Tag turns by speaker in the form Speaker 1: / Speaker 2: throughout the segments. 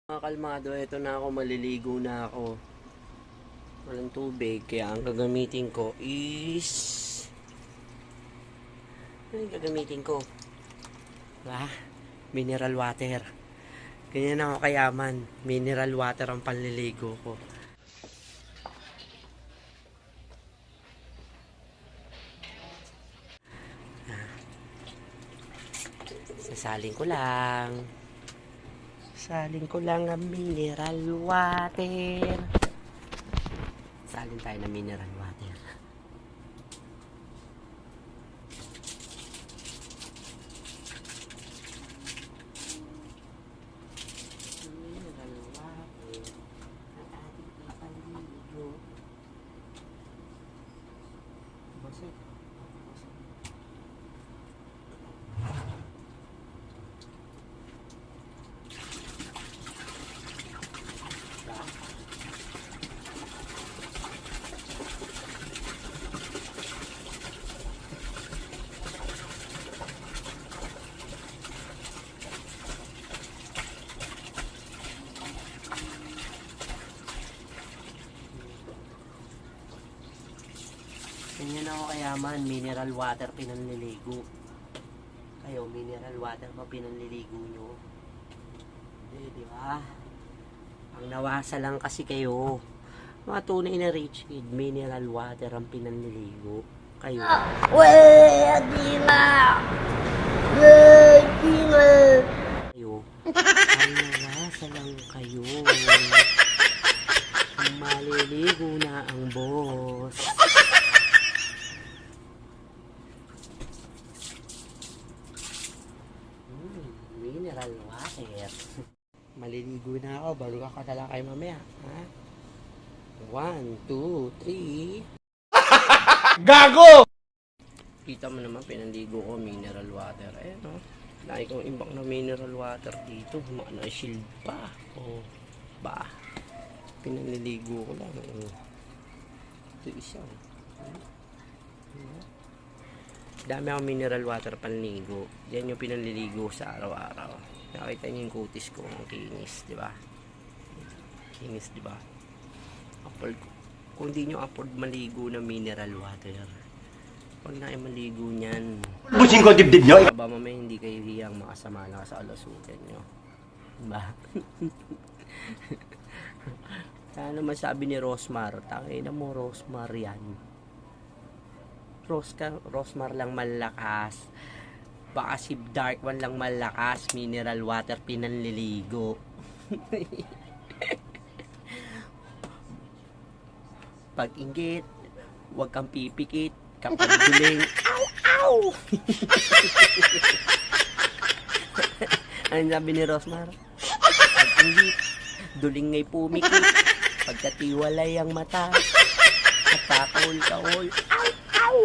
Speaker 1: Mga kalmado, ito na ako, maliligo na ako. Walang tubig, kaya ang gagamitin ko is... Ano yung gagamitin ko? Mineral water. Ganyan ako kayaman. Mineral water ang panliligo ko. Sasalin ko lang. Salin ko lang ang mineral water. Salin tayo ng mineral water. Mineral water ang ating ipaliligo. Basta ganyan ako kayaman, mineral water pinanliligo. Kayo, mineral water pa pinanliligo nyo? Di ba? Ang nawasa lang kasi kayo. Mga tunay na rich kid, mineral water ang pinanliligo. Kayo. Kayo, ang nawasa lang kayo. Maliligo na ang boss. Mineral water. Maliligo na ako bago ako tala kay mamaya. Ha? 1, 2, 3.
Speaker 2: Gago!
Speaker 1: Kita mo naman, pinanligo ko mineral water. Ayan o. Lagi kong imbak na mineral water dito. Mga shield pa. O, ba? Pinanliligo ko lang. Ito isa. Dami akong mineral water panligo. Yan yung pinanliligo sa araw-araw. Nakita niyo yung kutis ko, ang kinis, di ba? Kinis, di ba? Kung hindi nyo afford maligo na mineral water, huwag na kayo maligo niyan.
Speaker 2: Busing ko dibdib nyo.
Speaker 1: Baba mamaya hindi kayo hiyang makasama lang sa alasukan nyo. Diba? Ano masabi ni Rosmar? Tangina mo, Rosmar yan. Rosmar lang malakas. Baka si Dark One lang malakas. Mineral water pinanliligo. Pag inggit, huwag kang pipikit. Kapag duling, ow, ow! Ano sabi ni Rosmar? Pag inggit, duling ngay pumikit. Pagkatiwalay ang mata, at kakawol-kawol, ow, ow!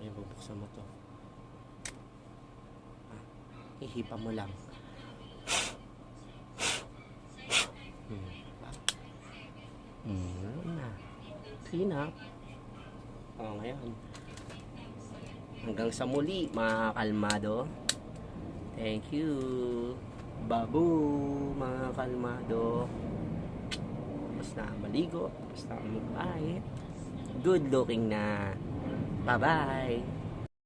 Speaker 1: Ay, bubuksan mo to. Ihipa mo lang. Clean up. Ngayon. Hanggang sa muli, mga kalmado. Thank you. Babu, mga kalmado. Basta maligo, basta magpahit. Good looking na. Bye-bye.